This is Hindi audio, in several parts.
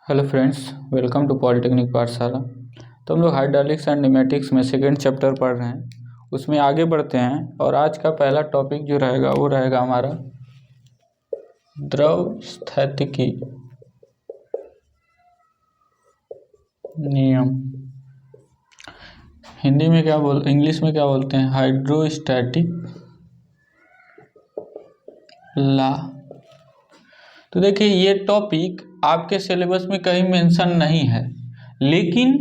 Hello friends, welcome to polytechnic Pathshala. तो हम लोग हाइड्रोलिक्स एंड न्यूमेटिक्स में सेकेंड चैप्टर पढ़ रहे हैं, उसमें आगे बढ़ते हैं। और आज का पहला टॉपिक जो रहेगा वो रहेगा हमारा द्रव स्थैतिकी नियम। हिंदी में इंग्लिश में क्या बोलते हैं? Hydrostatic law. तो देखिए, ये टॉपिक आपके सिलेबस में कहीं मेंशन नहीं है, लेकिन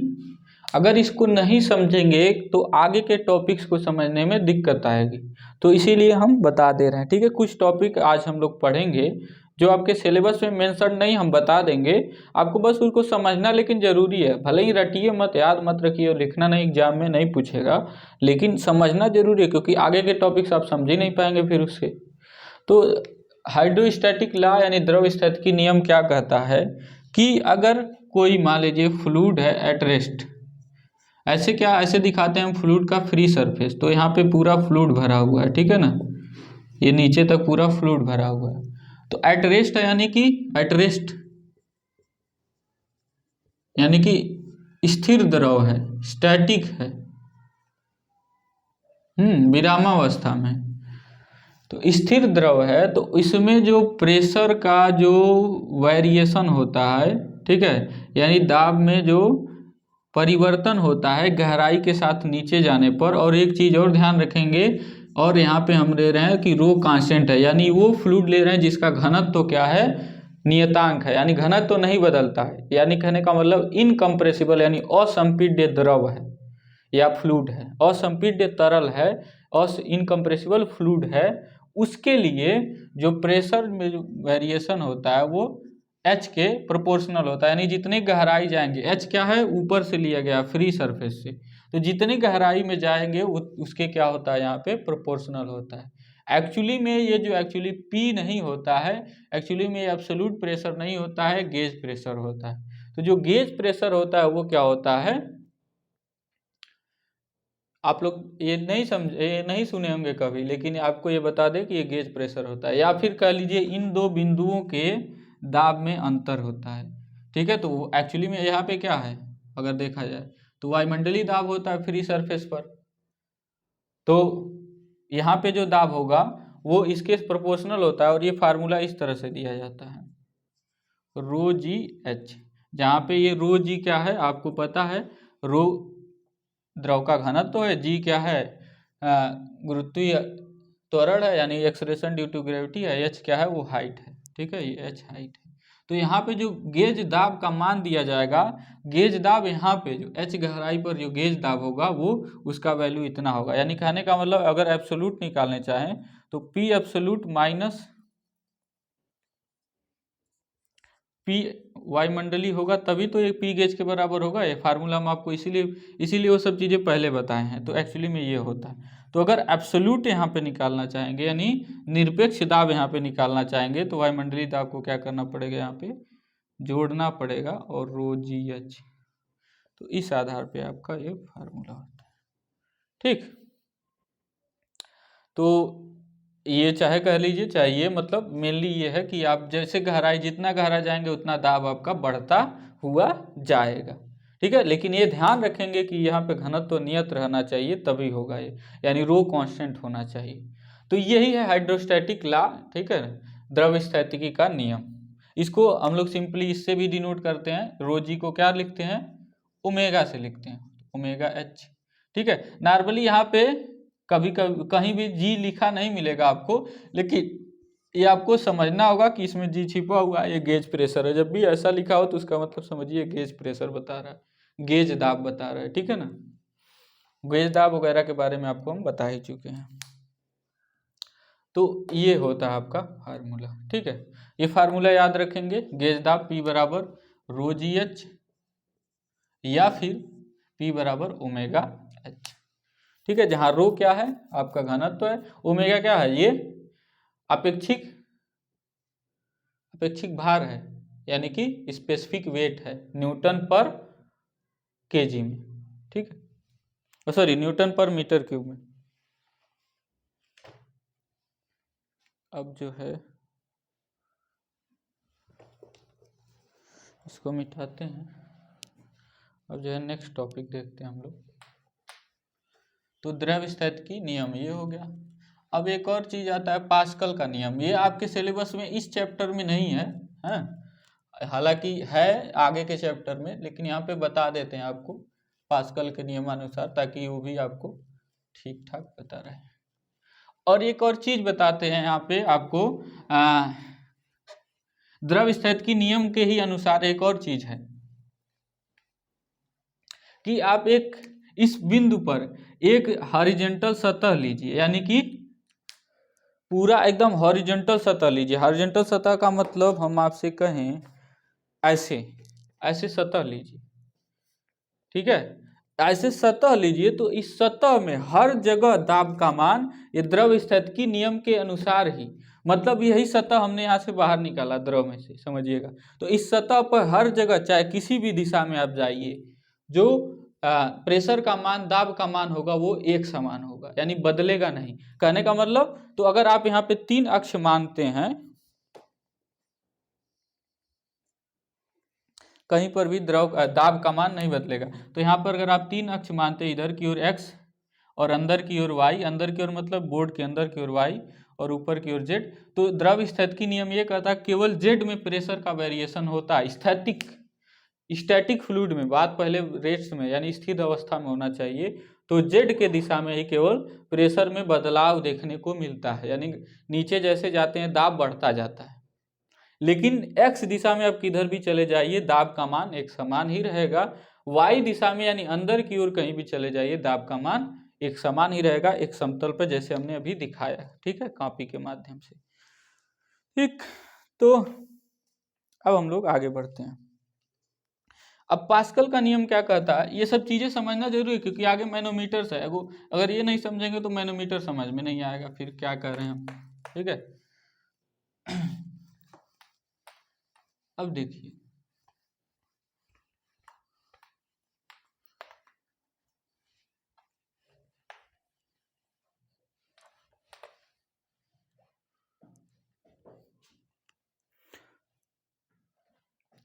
अगर इसको नहीं समझेंगे तो आगे के टॉपिक्स को समझने में दिक्कत आएगी। तो इसीलिए हम बता दे रहे हैं, ठीक है। कुछ टॉपिक आज हम लोग पढ़ेंगे जो आपके सिलेबस में मेंशन नहीं, हम बता देंगे आपको, बस उसको समझना लेकिन ज़रूरी है। भले ही रटिए मत, याद मत रखिए और लिखना नहीं, एग्जाम में नहीं पूछेगा, लेकिन समझना जरूरी है, क्योंकि आगे के टॉपिक्स आप समझ ही नहीं पाएंगे फिर उसके। तो हाइड्रोस्टैटिक लॉ यानी द्रव स्थितिकी नियम क्या कहता है कि अगर कोई मान लीजिए फ्लूइड है एट रेस्ट, ऐसे दिखाते हैं हम फ्लूइड का फ्री सरफेस। तो यहाँ पे पूरा फ्लूइड भरा हुआ है, ठीक है ना, ये नीचे तक पूरा फ्लूइड भरा हुआ है। तो एट रेस्ट है, यानी कि एट रेस्ट यानी कि स्थिर द्रव है, स्टैटिक है, विरामावस्था में। तो स्थिर द्रव है तो इसमें जो प्रेशर का जो वेरिएशन होता है, ठीक है, यानी दाब में जो परिवर्तन होता है गहराई के साथ नीचे जाने पर। और एक चीज़ और ध्यान रखेंगे, और यहाँ पे हम ले रहे हैं कि रो कांस्टेंट है, यानी वो फ्लूइड ले रहे हैं जिसका घनत्व तो क्या है, नियतांक है, यानी घनत्व तो नहीं बदलता है। यानी कहने का मतलब इनकम्प्रेसिबल यानी असंपीड्य द्रव है या फ्लूइड है, असंपीड्य तरल है, इनकम्प्रेसिबल फ्लूइड है। उसके लिए जो प्रेशर में जो वेरिएशन होता है वो एच के प्रोपोर्शनल होता है, यानी जितनी गहराई जाएंगे, एच क्या है, ऊपर से लिया गया फ्री सरफेस से, तो जितनी गहराई में जाएंगे उसके क्या होता है, यहाँ पे प्रोपोर्शनल होता है। एक्चुअली में ये जो एक्चुअली पी नहीं होता है, एक्चुअली में एब्सोल्यूट प्रेशर नहीं होता है, गेज प्रेशर होता है। तो जो गेज प्रेशर होता है वो क्या होता है, आप लोग ये नहीं सुने होंगे कभी, लेकिन आपको ये बता दें कि ये गेज प्रेशर होता है, या फिर कह लीजिए इन दो बिंदुओं के दाब में अंतर होता है, ठीक है। तो एक्चुअली में यहाँ पे क्या है, अगर देखा जाए तो वायुमंडलीय दाब होता है फ्री सरफेस पर। तो यहाँ पे जो दाब होगा वो इसके प्रोपोर्शनल होता है, और ये फार्मूला इस तरह से दिया जाता है, रो जी एच। जहाँ पे ये रो जी क्या है आपको पता है, रो द्रव का घनत्व तो है, जी क्या है, गुरुत्वीय त्वरण है यानी एक्सलेरेशन ड्यू टू ग्रेविटी है, एच क्या है, वो हाइट है, ठीक है, ये एच हाइट है। तो यहाँ पे जो गेज दाब का मान दिया जाएगा, गेज दाब यहाँ पे जो एच गहराई पर जो गेज दाब होगा वो उसका वैल्यू इतना होगा। यानी कहने का मतलब अगर एब्सोल्यूट निकालने चाहें तो पी एब्सोल्यूट माइनस पी वायुमंडलीय होगा, तभी तो ये पी गेज के बराबर होगा। ये फार्मूला हम आपको इसीलिए वो सब चीज़ें पहले बताए हैं। तो एक्चुअली में ये होता है। तो अगर एब्सोल्यूट यहाँ पे निकालना चाहेंगे, यानी निरपेक्ष दाब यहाँ पे निकालना चाहेंगे, तो वायुमंडलीय दाब को क्या करना पड़ेगा, यहाँ पे जोड़ना पड़ेगा, और रो जी एच। तो इस आधार पे आपका ये फार्मूला होता है, ठीक। तो ये चाहे कह लीजिए, चाहिए मतलब मेनली ये है कि आप जैसे गहराई, जितना गहरा जाएंगे उतना दाब आपका बढ़ता हुआ जाएगा, ठीक है। लेकिन ये ध्यान रखेंगे कि यहाँ पे घनत्व तो नियत रहना चाहिए, तभी होगा ये, यानी रो कांस्टेंट होना चाहिए। तो यही है हाइड्रोस्टैटिक लॉ, ठीक है, द्रव स्थैतिकी का नियम। इसको हम लोग सिंपली इससे भी डिनोट करते हैं, रो जी को क्या लिखते हैं, ओमेगा से लिखते हैं, ओमेगा एच, ठीक है। नॉर्मली यहाँ पे कभी कभी कहीं भी जी लिखा नहीं मिलेगा आपको, लेकिन ये आपको समझना होगा कि इसमें जी छिपा हुआ है, ये गेज प्रेशर है। जब भी ऐसा लिखा हो तो उसका मतलब समझिए गेज प्रेशर बता रहा है, गेज दाब बता रहा है, ठीक है ना। गेज दाब वगैरह के बारे में आपको हम बता ही चुके हैं। तो ये होता है आपका फार्मूला, ठीक है। ये फार्मूला याद रखेंगे, गेज दाब पी बराबर रो जी एच, या फिर पी बराबर ओमेगा एच, ठीक है। जहां रो क्या है आपका घनत्व है, ओमेगा क्या है, ये अपेक्षिक अपेक्षिक भार है, यानी कि स्पेसिफिक वेट है न्यूटन पर केजी में, ठीक है, सॉरी न्यूटन पर मीटर क्यूब में। अब जो है इसको मिटाते हैं। अब जो है नेक्स्ट टॉपिक देखते हैं हम लोग। तो द्रव्यस्थितिकी नियम ये हो गया। अब एक और चीज आता है पास्कल का नियम। ये आपके सिलेबस में इस चैप्टर में नहीं है, हैं, हालांकि है आगे के चैप्टर में, लेकिन यहाँ पे बता देते हैं आपको पास्कल के नियमानुसार, ताकि वो भी आपको ठीक ठाक पता रहे। और एक और चीज बताते हैं यहाँ पे आपको, द्रव्यस्थितिकी नियम के ही अनुसार एक और चीज है कि आप एक इस बिंदु पर एक हॉरिजॉन्टल सतह लीजिए, यानी कि पूरा एकदम हॉरिजॉन्टल सतह लीजिए। हॉरिजॉन्टल सतह का मतलब हम आपसे कहें ऐसे ऐसे सतह लीजिए, ठीक है, ऐसे सतह लीजिए। तो इस सतह में हर जगह दाब का मान ये द्रव्यस्थितिकी नियम के अनुसार ही, मतलब यही सतह हमने यहाँ से बाहर निकाला द्रव में से, समझिएगा। तो इस सतह पर हर जगह चाहे किसी भी दिशा में आप जाइए, जो प्रेशर का मान, दाब का मान होगा वो एक समान होगा, यानी बदलेगा नहीं। कहने का मतलब, तो अगर आप यहाँ पे 3 अक्ष मानते हैं, कहीं पर भी द्रव दाब का मान नहीं बदलेगा। तो यहाँ पर अगर आप 3 अक्ष मानते हैं, इधर की ओर x और अंदर की ओर y, अंदर की ओर मतलब बोर्ड के अंदर की ओर y और ऊपर की ओर z, तो द्रव्यस्थितिकी नियम ये कहता है केवल z में प्रेशर का वेरिएशन होता है। स्टैटिक फ्लूइड में, बात पहले रेट्स में यानी स्थिर अवस्था में होना चाहिए, तो z के दिशा में ही केवल प्रेशर में बदलाव देखने को मिलता है, यानी नीचे जैसे जाते हैं दाब बढ़ता जाता है। लेकिन x दिशा में आप किधर भी चले जाइए दाब का मान एक समान ही रहेगा। y दिशा में यानी अंदर की ओर कहीं भी चले जाइए दाब का मान एक समान ही रहेगा, एक समतल पर, जैसे हमने अभी दिखाया, ठीक है, कॉपी के माध्यम से। ठीक, तो अब हम लोग आगे बढ़ते हैं। अब पास्कल का नियम क्या कहता है, ये सब चीजें समझना जरूरी है, क्योंकि आगे मैनोमीटर्स है, वो अगर ये नहीं समझेंगे तो मैनोमीटर समझ में नहीं आएगा, फिर क्या कर रहे हैं हम, ठीक है। अब देखिए,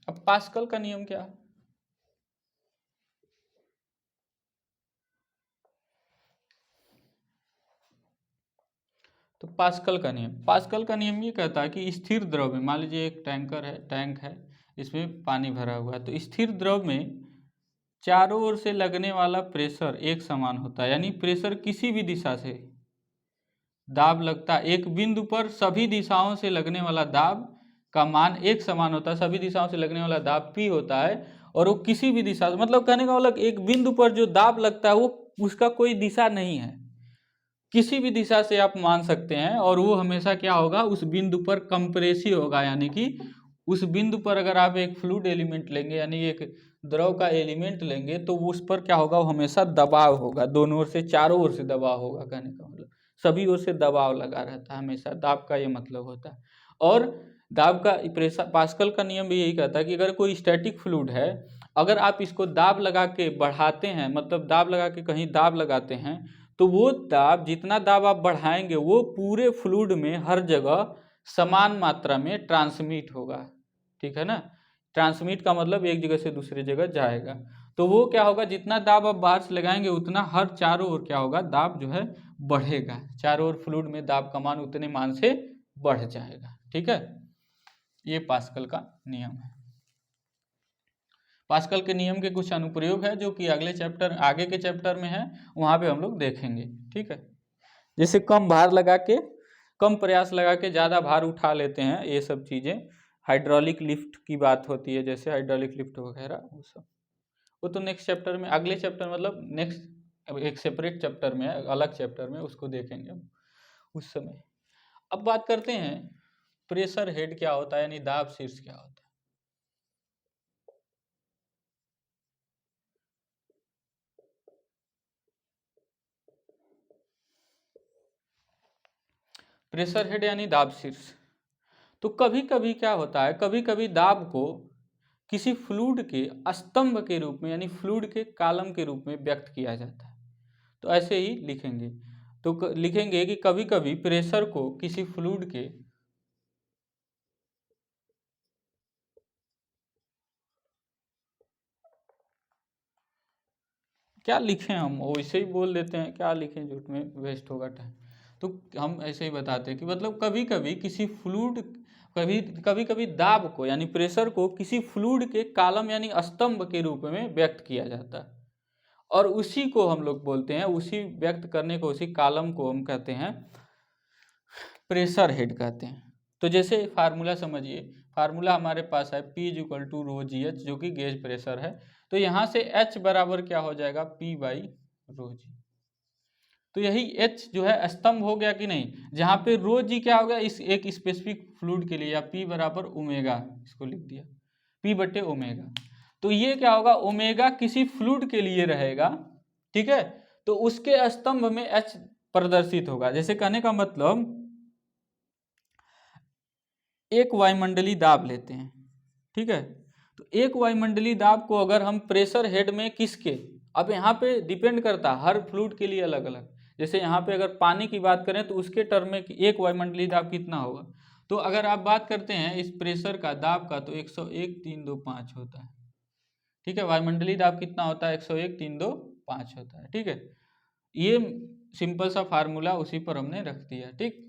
अब पास्कल का नियम क्या है। तो पास्कल का नियम ये कहता है कि स्थिर द्रव में, मान लीजिए एक टैंक है, इसमें पानी भरा हुआ है, तो स्थिर द्रव में चारों ओर से लगने वाला प्रेशर एक समान होता है, यानी प्रेशर किसी भी दिशा से दाब लगता है, एक बिंदु पर सभी दिशाओं से लगने वाला दाब का मान एक समान होता है, सभी दिशाओं से लगने वाला दाब P होता है, और वो किसी भी दिशा से, मतलब कहने का मतलब एक बिंदु पर जो दाब लगता है वो उसका कोई दिशा नहीं है, किसी भी दिशा से आप मान सकते हैं, और वो हमेशा क्या होगा, उस बिंदु पर कंप्रेसिव होगा, यानी कि उस बिंदु पर अगर आप एक फ्लूइड एलिमेंट लेंगे, यानी एक द्रव का एलिमेंट लेंगे, तो उस पर क्या होगा, वो हमेशा दबाव होगा, दोनों ओर से, चारों ओर से दबाव होगा, कहने का मतलब सभी ओर से दबाव लगा रहता है हमेशा, दाब का ये मतलब होता है। और दाब का प्रेशर, पास्कल का नियम भी यही कहता है कि अगर कोई स्टैटिक फ्लूइड है, अगर आप इसको दाब लगा के बढ़ाते हैं, मतलब दाब लगा के कहीं दाब लगाते हैं, तो वो दाब, जितना दाब आप बढ़ाएंगे वो पूरे फ्लूइड में हर जगह समान मात्रा में ट्रांसमिट होगा, ठीक है ना। ट्रांसमिट का मतलब एक जगह से दूसरी जगह जाएगा, तो वो क्या होगा, जितना दाब आप बाहर से लगाएंगे उतना हर चारों ओर क्या होगा, दाब जो है बढ़ेगा, चारों ओर फ्लूइड में दाब का मान उतने मान से बढ़ जाएगा, ठीक है। ये पास्कल का नियम है। पास्कल के नियम के कुछ अनुप्रयोग है जो कि अगले चैप्टर, आगे के चैप्टर में है, वहां पे हम लोग देखेंगे, ठीक है। जैसे कम भार लगा के, कम प्रयास लगा के ज़्यादा भार उठा लेते हैं, ये सब चीज़ें, हाइड्रोलिक लिफ्ट की बात होती है, जैसे हाइड्रोलिक लिफ्ट वगैरह, वो सब, वो तो नेक्स्ट चैप्टर में, अगले चैप्टर मतलब नेक्स्ट एक सेपरेट चैप्टर में, अलग चैप्टर में उसको देखेंगे हम उस समय। अब बात करते हैं प्रेशर हेड क्या होता है, यानी दाब शीर्ष क्या होता है। प्रेशर हेड यानी दाब शीर्ष। तो कभी कभी क्या होता है, कभी कभी दाब को किसी फ्लूइड के स्तंभ के रूप में, यानी फ्लूइड के कॉलम के रूप में व्यक्त किया जाता है। तो ऐसे ही लिखेंगे, तो लिखेंगे कि कभी कभी प्रेशर को किसी क्या लिखें, हम वैसे ही बोल देते हैं, क्या लिखें, झूठ में वेस्ट होगा टाइम। तो हम ऐसे ही बताते हैं कि मतलब कभी कभी किसी फ्लूइड, कभी कभी कभी दाब को यानी प्रेशर को किसी फ्लूइड के कॉलम यानी स्तंभ के रूप में व्यक्त किया जाता है, और उसी को हम लोग बोलते हैं, उसी व्यक्त करने को, उसी कॉलम को हम कहते हैं प्रेशर हेड कहते हैं। तो जैसे फार्मूला समझिए, फार्मूला हमारे पास है P equal to rho g h, जो कि गेज प्रेशर है। तो यहाँ से H बराबर क्या हो जाएगा, P बाई रो जी। तो यही H जो है स्तंभ हो गया कि नहीं, जहाँ पे रो जी क्या हो गया, इस एक स्पेसिफिक फ्लूइड के लिए, या P बराबर ओमेगा, इसको लिख दिया P बटे ओमेगा। तो ये क्या होगा, ओमेगा किसी फ्लूइड के लिए रहेगा, ठीक है। तो उसके स्तंभ में H प्रदर्शित होगा। जैसे कहने का मतलब, एक वायुमंडलीय दाब लेते हैं, ठीक है। तो एक वायुमंडलीय दाब को अगर हम प्रेशर हेड में किसके, अब यहाँ पे डिपेंड करता है हर फ्लूइड के लिए अलग अलग। जैसे यहाँ पे अगर पानी की बात करें तो उसके टर्म में एक वायुमंडलीय दाब कितना होगा। तो अगर आप बात करते हैं इस प्रेशर का, दाब का, तो 101,325 होता है, ठीक है। वायुमंडलीय दाब कितना होता है, 101,325 होता है, ठीक है। ये सिंपल सा फार्मूला उसी पर हमने रख दिया, ठीक।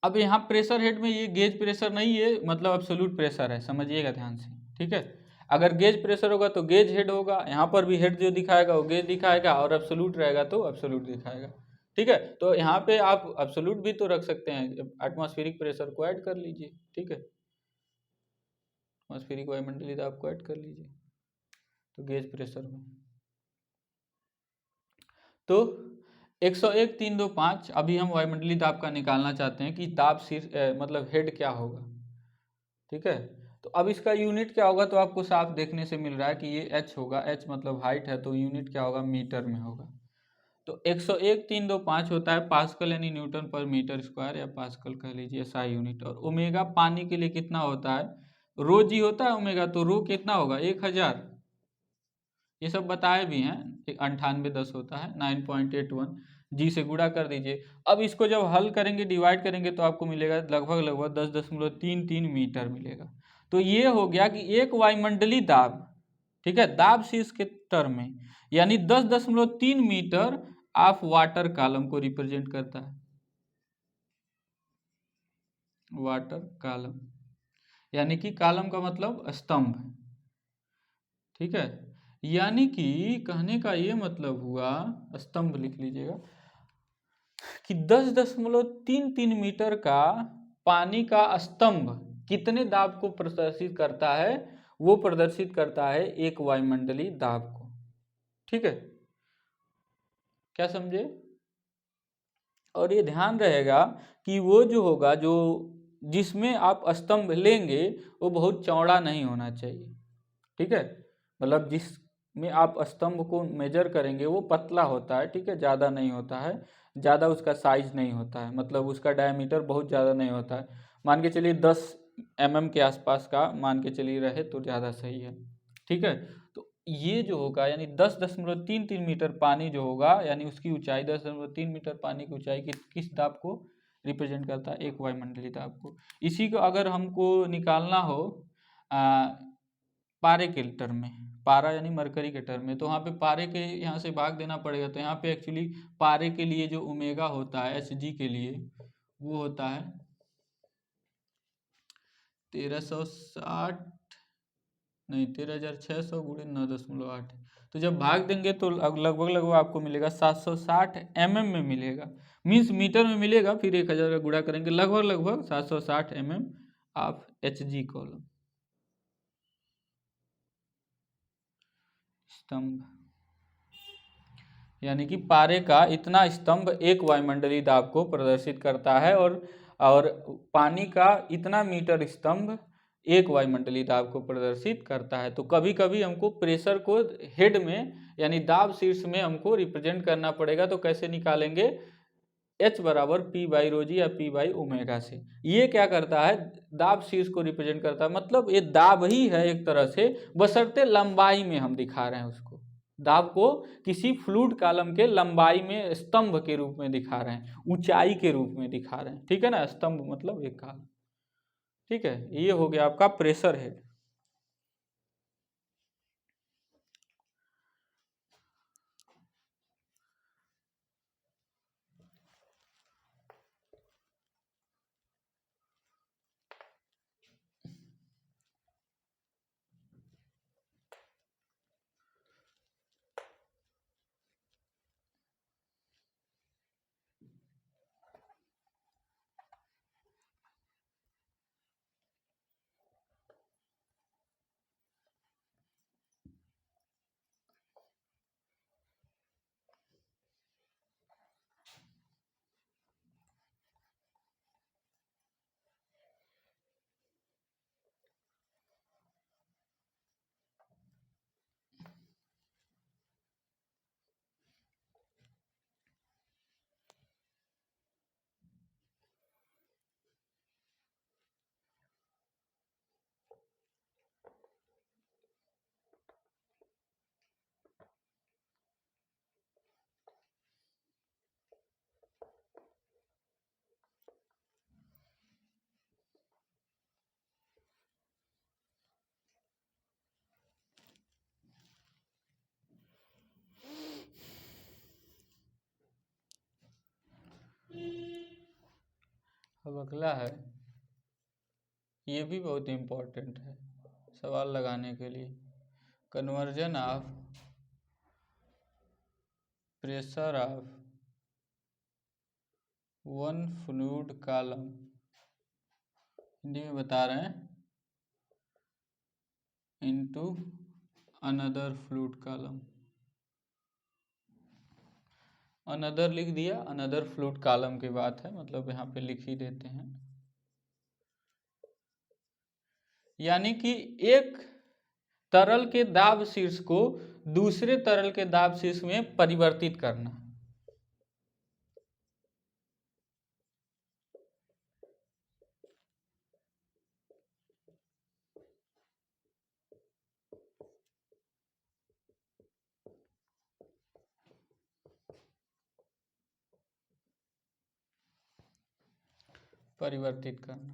अब यहाँ प्रेशर हेड में ये गेज प्रेशर नहीं है, मतलब एब्सोल्यूट प्रेशर है, समझिएगा ध्यान से, ठीक है। अगर गेज प्रेशर होगा तो गेज हेड होगा, यहाँ पर भी हेड जो दिखाएगा वो गेज दिखाएगा, और एब्सोल्यूट रहेगा तो एब्सोल्यूट दिखाएगा, ठीक है। तो यहाँ पे आप एब्सोल्यूट भी तो रख सकते हैं, एटमॉस्फेरिक प्रेशर को ऐड कर लीजिए, ठीक है। एटमॉस्फेरिक वायुमंडलीय दाब को ऐड कर लीजिए तो गेज प्रेशर में, तो 101,325। अभी हम वायुमंडलीय दाब का निकालना चाहते हैं कि दाब शीर्ष मतलब हेड क्या होगा, ठीक है। तो अब इसका यूनिट क्या होगा, तो आपको साफ देखने से मिल रहा है कि ये H होगा, H मतलब हाइट है, तो यूनिट क्या होगा, मीटर में होगा। तो 101,325 होता है पास्कल यानी न्यूटन पर मीटर स्क्वायर, या पास्कल कह लीजिए SI यूनिट। और ओमेगा पानी के लिए कितना होता है, रो जी होता है ओमेगा, तो रो कितना होगा, 1000। ये सब बताए भी हैं, 9810 होता है, 9.81 जी से गुणा कर दीजिए। अब इसको जब हल करेंगे, डिवाइड करेंगे, तो आपको मिलेगा लगभग लगभग 10.33 मीटर मिलेगा। तो ये हो गया कि एक वायुमंडलीय दाब, ठीक है, दाब शीर्ष के टर्म में, यानी 10.3 मीटर ऑफ वाटर कॉलम को रिप्रेजेंट करता है, वाटर कॉलम, यानी कि कॉलम का मतलब स्तंभ, ठीक है। यानी कि कहने का ये मतलब हुआ, स्तंभ लिख लीजिएगा, कि 10.33 मीटर का पानी का स्तंभ कितने दाब को प्रदर्शित करता है, वो प्रदर्शित करता है एक वायुमंडलीय दाब को, ठीक है। क्या समझे। और ये ध्यान रहेगा कि वो जो होगा, जो जिसमें आप स्तंभ लेंगे वो बहुत चौड़ा नहीं होना चाहिए, ठीक है। मतलब जिसमें आप स्तंभ को मेजर करेंगे वो पतला होता है, ठीक है, ज़्यादा नहीं होता है, ज़्यादा उसका साइज नहीं होता है, मतलब उसका डायमीटर बहुत ज़्यादा नहीं होता है। मान के चलिए 10 mm के आसपास का मान के चलिए रहे तो ज़्यादा सही है, ठीक है। तो ये जो होगा यानी 10.33 मीटर पानी जो होगा, यानी उसकी ऊंचाई 10.3 मीटर पानी की ऊंचाई किस दाब को रिप्रेजेंट करता है, एक वायुमंडलीय दाब को। इसी को अगर हमको निकालना हो पारे के टर्म में, पारा यानी मरकरी के टर्म में, तो वहाँ पे पारे के यहाँ से भाग देना पड़ेगा। तो यहाँ पे एक्चुअली पारे के लिए जो ओमेगा होता है Hg के लिए, वो होता है 1360, नहीं 13,600 गुणे 9.8। तो जब भाग देंगे तो लगभग लगभग आपको मिलेगा 760 mm में मिलेगा, मीन्स मीटर में मिलेगा, फिर 1000 का गुणा करेंगे, लगभग लगभग 760 mm ऑफ Hg कॉलम, स्तंभ, यानी कि पारे का इतना स्तंभ एक वायुमंडलीय दाब को प्रदर्शित करता है, और पानी का इतना मीटर स्तंभ एक वायुमंडलीय दाब को प्रदर्शित करता है। तो कभी कभी हमको प्रेशर को हेड में यानी दाब शीर्ष में हमको रिप्रेजेंट करना पड़ेगा, तो कैसे निकालेंगे, H बराबर P बाई रो जी या P बाई ओमेगा से। ये क्या करता है, दाब शीर्ष को रिप्रेजेंट करता है, मतलब ये दाब ही है एक तरह से, बशर्ते लंबाई में हम दिखा रहे हैं उसको, दाब को किसी फ्लूइड कॉलम के लंबाई में स्तंभ के रूप में दिखा रहे हैं, ऊंचाई के रूप में दिखा रहे हैं, ठीक है ना, स्तंभ मतलब एक कॉलम, ठीक है। ये हो गया आपका प्रेशर हेड। अब अगला है, ये भी बहुत इम्पोर्टेंट है सवाल लगाने के लिए, conversion of pressure of one fluid column, Hindi में बता रहे हैं, into another fluid column. Another लिख दिया, अनदर फ्लूइड कॉलम की बात है, मतलब यहाँ पे लिख ही देते हैं। यानी कि एक तरल के दाब शीर्ष को दूसरे तरल के दाब शीर्ष में परिवर्तित करना। परिवर्तित करना,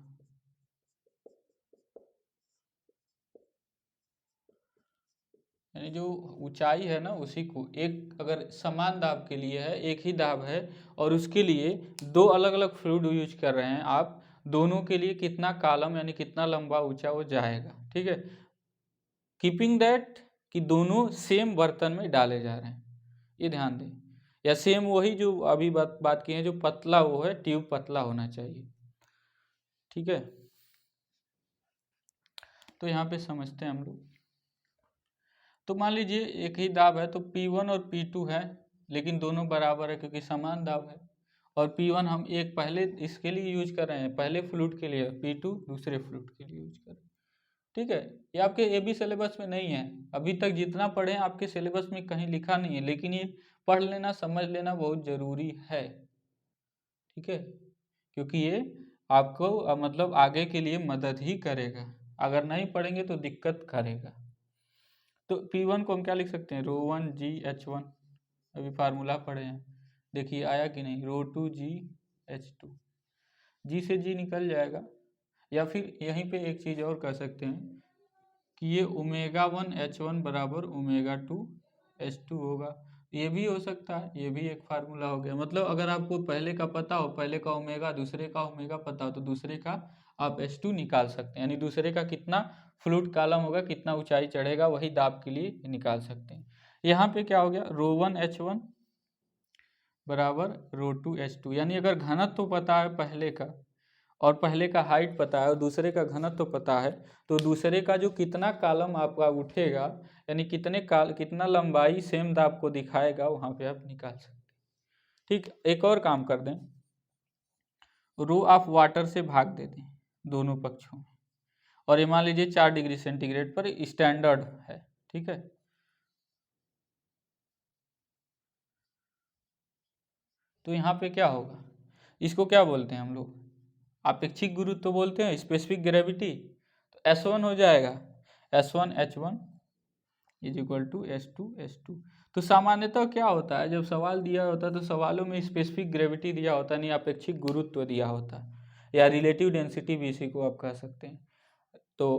यानी जो ऊंचाई है ना उसी को, एक अगर समान दाब के लिए है, एक ही दाब है और उसके लिए दो अलग अलग फ्लूइड यूज कर रहे हैं आप, दोनों के लिए कितना कॉलम यानी कितना लंबा ऊंचा वो जाएगा, ठीक है। कीपिंग दैट कि दोनों सेम बर्तन में डाले जा रहे हैं, ये ध्यान दें, या सेम वही जो अभी बात की है, जो पतला वो है, ट्यूब पतला होना चाहिए, ठीक है। तो यहाँ पे समझते हैं हम लोग। तो मान लीजिए एक ही दाब है, तो P1 और P2 है, लेकिन दोनों बराबर है क्योंकि समान दाब है, और P1 हम एक पहले इसके लिए यूज कर रहे हैं, पहले फ्लूइड के लिए, P2 दूसरे फ्लूइड के लिए यूज कर रहे हैं, ठीक है। ये आपके AB सिलेबस में नहीं है, अभी तक जितना पढ़े आपके सिलेबस में कहीं लिखा नहीं है, लेकिन ये पढ़ लेना, समझ लेना बहुत ज़रूरी है, ठीक है, क्योंकि ये आपको मतलब आगे के लिए मदद ही करेगा, अगर नहीं पढ़ेंगे तो दिक्कत करेगा। तो P1 को हम क्या लिख सकते हैं, ρ1GH1, अभी फार्मूला पढ़े हैं, देखिए आया कि नहीं, ρ2GH2, G से G निकल जाएगा, या फिर यहीं पे एक चीज़ और कर सकते हैं कि ये ω1H1 बराबर ω2H2 होगा, ये भी हो सकता है, ये भी एक फार्मूला हो गया। मतलब अगर आपको पहले का पता हो, पहले का ओमेगा, दूसरे का ओमेगा पता हो, तो दूसरे का आप H2 निकाल सकते हैं, यानी दूसरे का कितना फ्लूइड कॉलम होगा, कितना ऊंचाई चढ़ेगा, वही दाब के लिए निकाल सकते हैं। यहाँ पे क्या हो गया, ρ1H1 बराबर ρ2H2, यानी अगर घनत्व तो पता है पहले का, और पहले का हाइट पता है और दूसरे का घनत्व तो पता है, तो दूसरे का जो कितना कॉलम आपका उठेगा, यानी कितना लंबाई सेम दाब को दिखाएगा, वहाँ पे आप निकाल सकते हैं, ठीक। एक और काम कर दें, रो ऑफ वाटर से भाग दे दें दोनों पक्षों में, और ये मान लीजिए 4 डिग्री सेंटीग्रेड पर स्टैंडर्ड है, ठीक है। तो यहाँ पे क्या होगा, इसको क्या बोलते हैं हम लोग, अपेक्षिक गुरुत्व तो बोलते हैं, स्पेसिफिक ग्रेविटी। तो S1 हो जाएगा S1H1 is equal to S2H2। तो सामान्यतः क्या होता है, जब सवाल दिया होता है तो सवालों में स्पेसिफिक ग्रेविटी दिया होता है, नहीं अपेक्षिक गुरुत्व दिया होता है, या रिलेटिव डेंसिटी भी इसी को आप कह सकते हैं। तो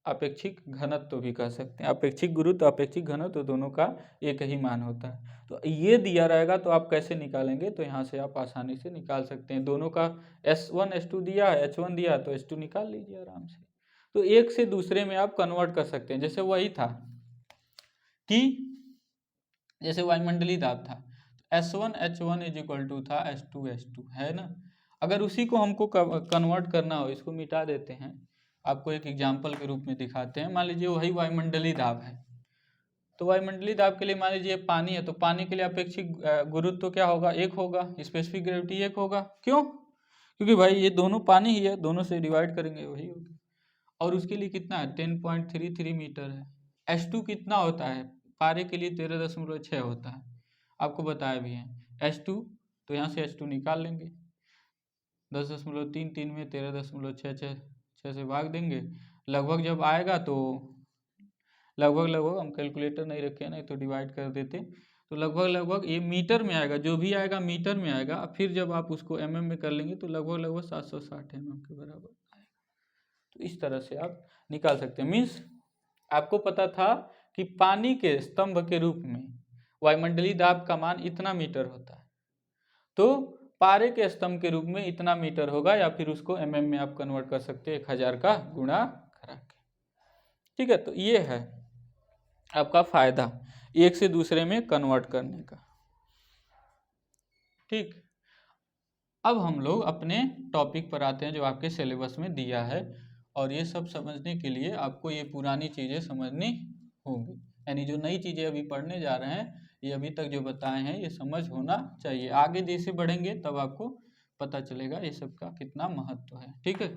अपेक्षिक घनत्व भी कह सकते हैं, अपेक्षिक गुरुत्व अपेक्षिक घनत्व दोनों का एक ही मान होता है। तो ये दिया रहेगा तो आप कैसे निकालेंगे, तो यहाँ से आप आसानी से निकाल सकते हैं, दोनों का S1 S2 दिया है, H1 दिया है, तो H2 निकाल लीजिए आराम से। तो एक से दूसरे में आप कन्वर्ट कर सकते हैं, जैसे वही था कि जैसे वायुमंडलीय दाब था, तो S1H1 इज इक्वल टू था S2H2, है ना। अगर उसी को हमको कन्वर्ट करना हो, इसको मिटा देते हैं, आपको एक एग्जाम्पल के रूप में दिखाते हैं। मान लीजिए वही वायुमंडलीय दाब है, तो वायुमंडलीय दाब के लिए मान लीजिए पानी है, तो पानी के लिए अपेक्षित गुरुत्व तो क्या होगा, एक होगा, स्पेसिफिक ग्रेविटी एक होगा, क्यों, क्योंकि भाई ये दोनों पानी ही है, दोनों से डिवाइड करेंगे वही होगा। और उसके लिए कितना है, 10.33 मीटर है। H2 कितना होता है, पारे के लिए 13.6 होता है, आपको बताया भी है H2, तो यहाँ से H2 निकाल लेंगे, 10.33 में 13.6 से भाग देंगे, लगभग जब आएगा तो लगभग हम कैलकुलेटर नहीं रखे नहीं तो डिवाइड कर देते, तो लगभग ये मीटर में आएगा, जो भी आएगा मीटर में आएगा, फिर जब आप उसको mm में कर लेंगे तो लगभग 760 mm के बराबर आएगा। तो इस तरह से आप निकाल सकते हैं। मीन्स आपको पता था कि पानी के स्तंभ के रूप में वायुमंडलीय दाब का मान इतना मीटर होता है, तो पारे के स्तंभ के रूप में इतना मीटर होगा, या फिर उसको mm में आप कन्वर्ट कर सकते हैं 1000 का गुणा करा के। ठीक है, तो ये है आपका फायदा एक से दूसरे में कन्वर्ट करने का। ठीक, अब हम लोग अपने टॉपिक पर आते हैं जो आपके सिलेबस में दिया है, और ये सब समझने के लिए आपको ये पुरानी चीज़ें समझनी होंगी, यानी जो नई चीज़ें अभी पढ़ने जा रहे हैं ये अभी तक जो बताए हैं ये समझ होना चाहिए। आगे जैसे बढ़ेंगे तब आपको पता चलेगा ये सब का कितना महत्व है। ठीक है,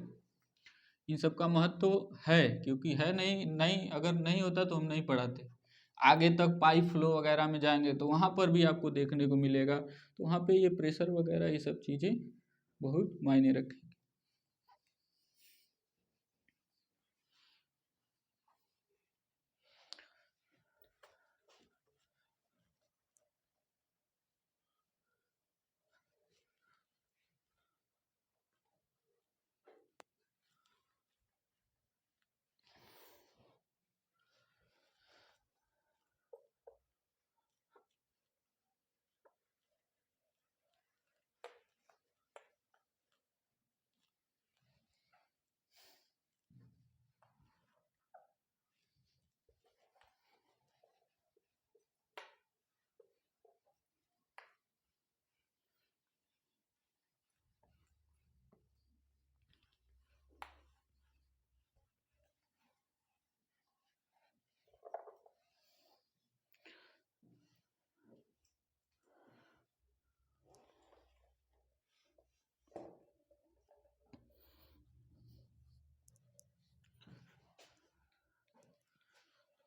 इन सब का महत्व है, क्योंकि है नहीं अगर नहीं होता तो हम नहीं पढ़ाते। आगे तक पाइप फ्लो वगैरह में जाएंगे तो वहाँ पर भी आपको देखने को मिलेगा, तो वहाँ पे ये प्रेशर वगैरह ये सब चीज़ें बहुत मायने रखेंगी।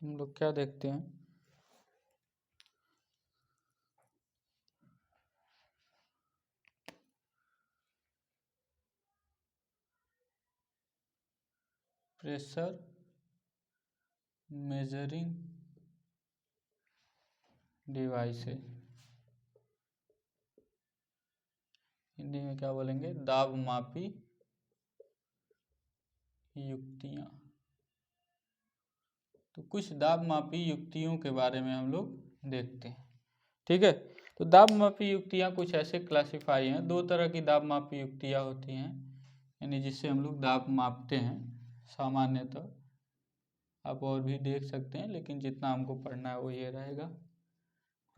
हम लोग क्या देखते हैं, प्रेशर मेजरिंग डिवाइसेज, हिंदी में क्या बोलेंगे, दाब मापी युक्तियाँ। तो कुछ दाब मापी युक्तियों के बारे में हम लोग देखते हैं। ठीक है, तो दाब मापी युक्तियाँ कुछ ऐसे क्लासिफाई हैं, दो तरह की दाब मापी युक्तियाँ होती हैं, यानी जिससे हम लोग दाब मापते हैं सामान्यतः। आप और भी देख सकते हैं, लेकिन जितना हमको पढ़ना है वो ये रहेगा।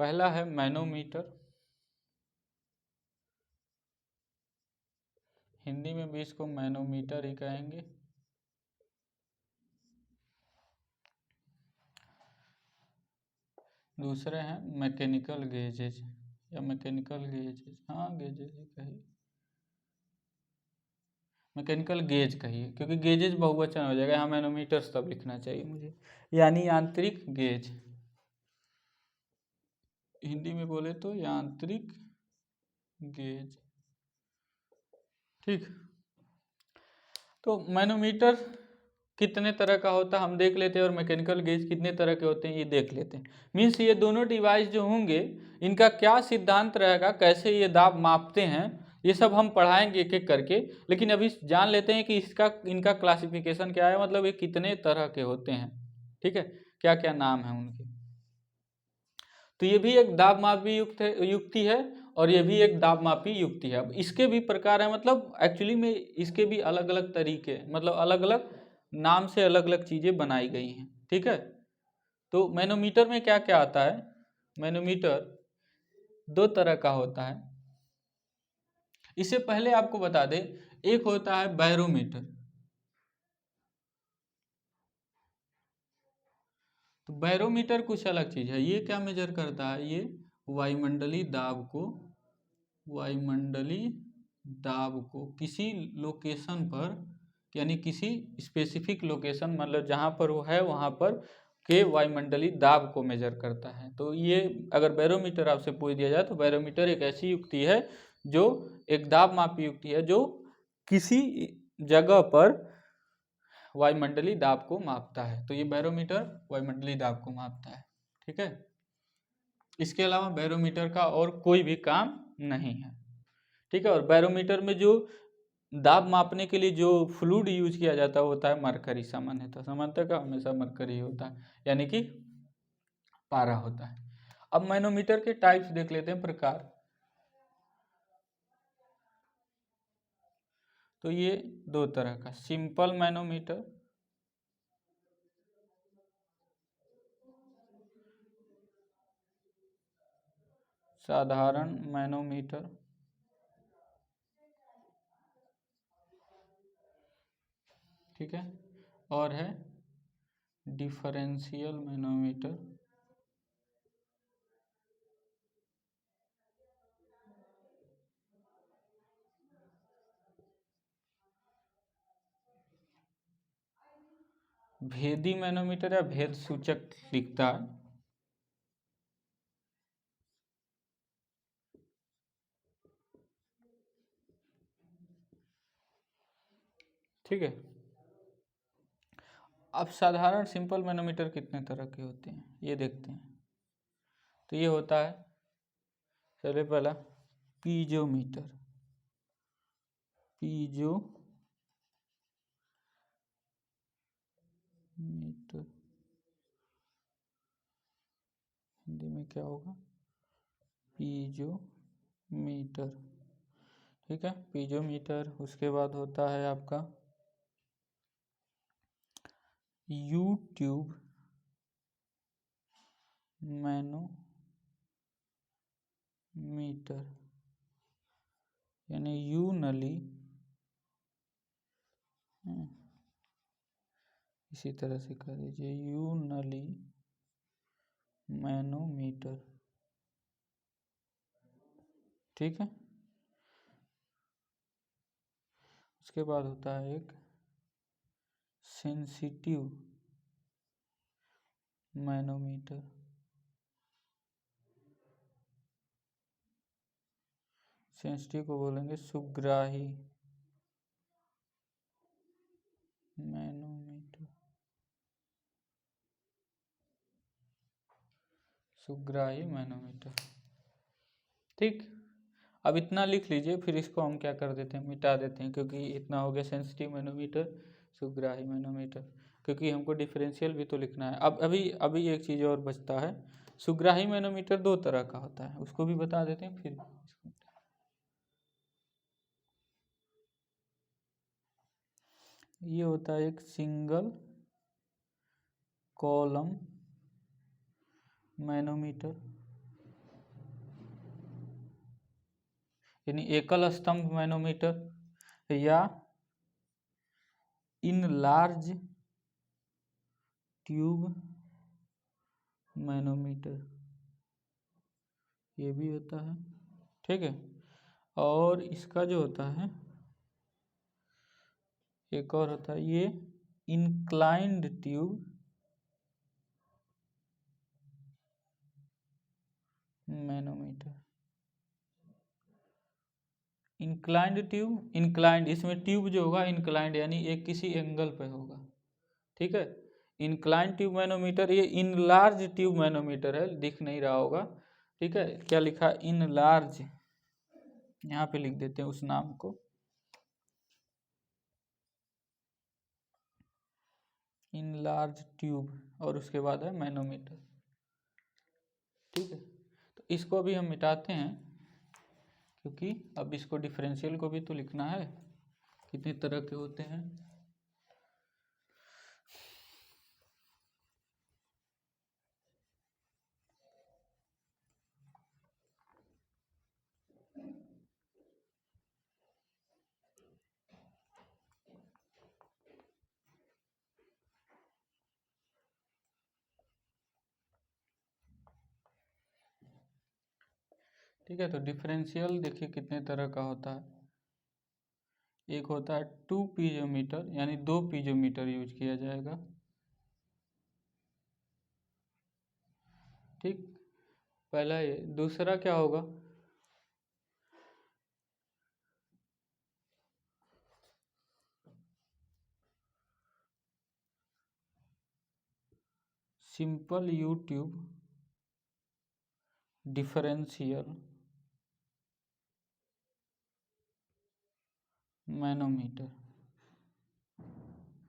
पहला है मैनोमीटर, हिंदी में भी इसको मैनोमीटर ही कहेंगे। दूसरे हैं मैकेनिकल गेजेज या मैकेनिकल गेजेज, हाँ गेजेज ही कहिए, मैकेनिकल गेज कहिए, क्योंकि गेजेज बहुवचन हो जाएगा, यहाँ मैनोमीटर्स तब लिखना चाहिए मुझे, यानी यांत्रिक गेज। हिंदी में बोले तो यांत्रिक गेज। ठीक, तो मैनोमीटर कितने तरह का होता है हम देख लेते हैं, और मैकेनिकल गेज कितने तरह के होते हैं ये देख लेते हैं। मीन्स ये दोनों डिवाइस जो होंगे इनका क्या सिद्धांत रहेगा, कैसे ये दाब मापते हैं, ये सब हम पढ़ाएंगे एक एक करके। लेकिन अभी जान लेते हैं कि इनका क्लासिफिकेशन क्या है, मतलब ये कितने तरह के होते हैं। ठीक है, क्या क्या नाम है उनके। तो ये भी एक दाब मापी युक्ति है, और ये भी एक दाब मापी युक्ति है। अब इसके भी प्रकार है, मतलब एक्चुअली में इसके भी अलग अलग तरीके, मतलब अलग अलग नाम से अलग अलग चीज़ें बनाई गई हैं। ठीक है, तो मैनोमीटर में क्या क्या आता है, मैनोमीटर दो तरह का होता है। इससे पहले आपको बता दें, एक होता है बैरोमीटर। तो बैरोमीटर कुछ अलग चीज़ है, ये क्या मेजर करता है, ये वायुमंडलीय दाब को किसी लोकेशन पर, यानी किसी स्पेसिफिक लोकेशन, मतलब जहाँ पर वो है वहाँ पर के वायुमंडलीय दाब को मेजर करता है। तो ये अगर बैरोमीटर आपसे पूछ दिया जाए तो बैरोमीटर एक ऐसी युक्ति है जो एक दाब मापी युक्ति है, जो किसी जगह पर वायुमंडलीय दाब को मापता है। तो ये बैरोमीटर वायुमंडलीय दाब को मापता है। ठीक है, इसके अलावा बैरोमीटर का और कोई भी काम नहीं है। ठीक है, और बैरोमीटर में जो दाब मापने के लिए जो फ्लूइड यूज किया जाता है होता है मरकरी। सामान्यतः का हमेशा मरकरी होता है, यानी कि पारा होता है। अब मैनोमीटर के टाइप्स देख लेते हैं, प्रकार। तो ये दो तरह का, सिंपल मैनोमीटर, साधारण मैनोमीटर, ठीक है, और है डिफरेंशियल मैनोमीटर, भेदी मैनोमीटर या भेद सूचक लिखता है, ठीक है। अब साधारण सिंपल मैनोमीटर कितने तरह के होते हैं ये देखते हैं। तो ये होता है, चलिए पहला पीजोमीटर, मीटर हिंदी में क्या होगा, पीजोमीटर, ठीक है, पीजोमीटर। उसके बाद होता है आपका यू ट्यूब मैनोमीटर, यानी यू नली, इसी तरह से कर दीजिए, यू नली मैनोमीटर, ठीक है। उसके बाद होता है एक सेंसिटिव मैनोमीटर, सेंसिटिव को बोलेंगे सुग्राही मैनोमीटर, सुग्राही मैनोमीटर, ठीक। अब इतना लिख लीजिए, फिर इसको हम क्या कर देते हैं, मिटा देते हैं, क्योंकि इतना हो गया सेंसिटिव मैनोमीटर, सुग्राही मैनोमीटर, क्योंकि हमको डिफरेंशियल भी तो लिखना है। अब अभी एक चीज़ और बचता है, सुग्राही मैनोमीटर दो तरह का होता है, उसको भी बता देते हैं फिर। ये होता है एक सिंगल कॉलम मैनोमीटर, यानी एकल स्तंभ मैनोमीटर, या इन लार्ज ट्यूब मैनोमीटर, ये भी होता है, ठीक है। और इसका जो होता है एक और होता है, ये inclined tube manometer, inclined tube, inclined इसमें ट्यूब जो होगा इंक्लाइंड, यानी एक किसी एंगल पे होगा, ठीक है। इंक्लाइंड ट्यूब मैनोमीटर, ये इन लार्ज ट्यूब मैनोमीटर है, दिख नहीं रहा होगा, ठीक है। क्या लिखा, इन लार्ज, यहाँ पे लिख देते हैं उस नाम को, इन लार्ज ट्यूब, और उसके बाद है मैनोमीटर, ठीक है। तो इसको भी हम मिटाते हैं, क्योंकि अब इसको डिफरेंशियल को भी तो लिखना है, कितने तरह के होते हैं। ठीक है, तो डिफरेंशियल देखिए कितने तरह का होता है। एक होता है 2 पीजोमीटर, यानी 2 पीजोमीटर यूज किया जाएगा, ठीक, पहला ये। दूसरा क्या होगा, simple you tube differential manometer,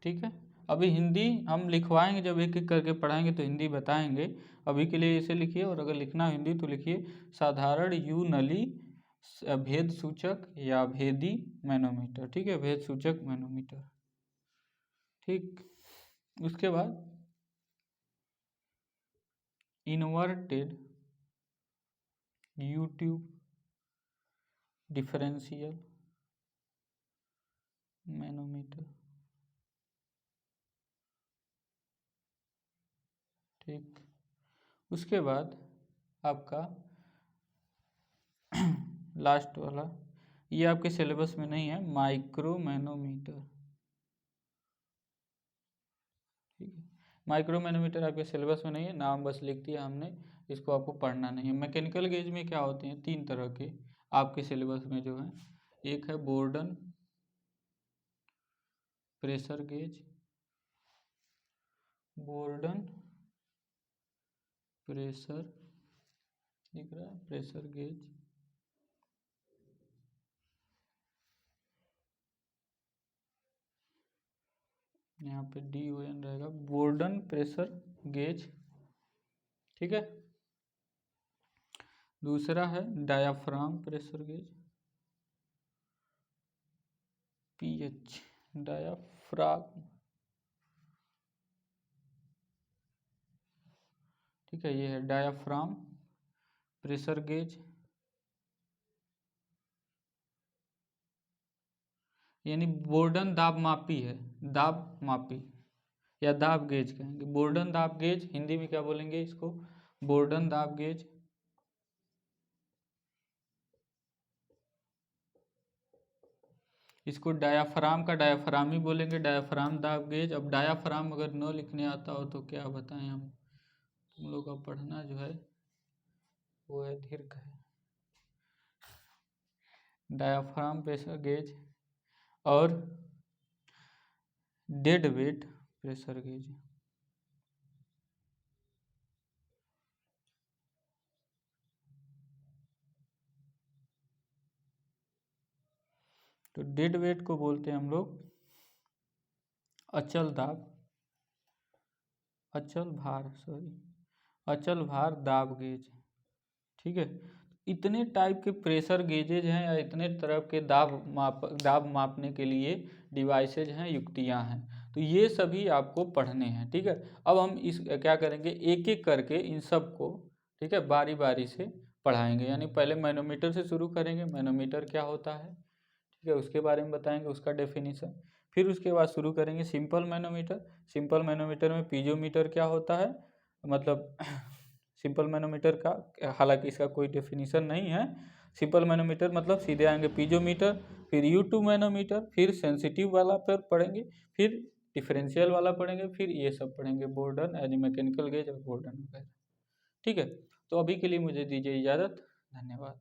ठीक है। अभी हिंदी हम लिखवाएंगे, जब एक एक करके पढ़ाएंगे तो हिंदी बताएंगे, अभी के लिए इसे लिखिए, और अगर लिखना हिंदी तो लिखिए साधारण यू नली भेद सूचक या भेदी मैनोमीटर। ठीक है, भेद सूचक मैनोमीटर। ठीक, उसके बाद inverted you tube differential manometer. ठीक, उसके बाद आपका लास्ट वाला, ये आपके सिलेबस में नहीं है, माइक्रो मैनोमीटर। ठीक है, माइक्रो मैनोमीटर आपके सिलेबस में नहीं है, नाम बस लिख दिया हमने, इसको आपको पढ़ना नहीं है। मैकेनिकल गेज में क्या होते हैं, 3 तरह के आपके सिलेबस में जो है, एक है Borden pressure gauge, Borden pressure, दिख रहा है, प्रेशर गेज, यहाँ पे DON रहेगा, बोर्डन प्रेशर गेज। ठीक है, दूसरा है diaphragm pressure gauge, PH, diaphragm. ठीक है, ये है डायाफ्राम प्रेशर गेज, यानी बोर्डन दाब मापी है, दाब मापी या दाब गेज कहेंगे। बोर्डन दाब गेज, हिंदी में क्या बोलेंगे इसको, बोर्डन दाब गेज। इसको डायाफ्राम का डायाफ्राम ही बोलेंगे, डायाफ्राम दाब गेज। अब डायाफ्राम अगर न लिखने आता हो तो क्या बताएं हम, तुम लोग का पढ़ना जो है वो है दीर्घ है। डायाफ्राम प्रेशर गेज और डेड वेट प्रेशर गेज। तो डेड वेट को बोलते हैं हम लोग अचल दाब, अचल भार, सॉरी, अचल भार दाब गेज। ठीक है, इतने टाइप के प्रेशर गेजेज हैं या इतने तरह के दाब मापने के लिए डिवाइसेज हैं, युक्तियां हैं, तो ये सभी आपको पढ़ने हैं। ठीक है, अब हम इस क्या करेंगे, एक एक करके इन सब को, ठीक है, बारी बारी से पढ़ाएंगे। यानी पहले मैनोमीटर से शुरू करेंगे, मैनोमीटर क्या होता है, ठीक है, उसके बारे में बताएंगे, उसका डेफिनेशन। फिर उसके बाद शुरू करेंगे सिंपल मैनोमीटर। सिंपल मैनोमीटर में पीजोमीटर क्या होता है, मतलब सिंपल मैनोमीटर का, हालांकि इसका कोई डेफिनेशन नहीं है, सिंपल मैनोमीटर मतलब सीधे आएंगे पीजोमीटर, फिर U2 मैनोमीटर, फिर सेंसिटिव वाला पर पढ़ेंगे, फिर डिफरेंशियल वाला पढ़ेंगे, फिर ये सब पढ़ेंगे, बोर्डन यानी मैकेनिकल गेज और बोर्डन वगैरह। ठीक है, तो अभी के लिए मुझे दीजिए इजाज़त, धन्यवाद।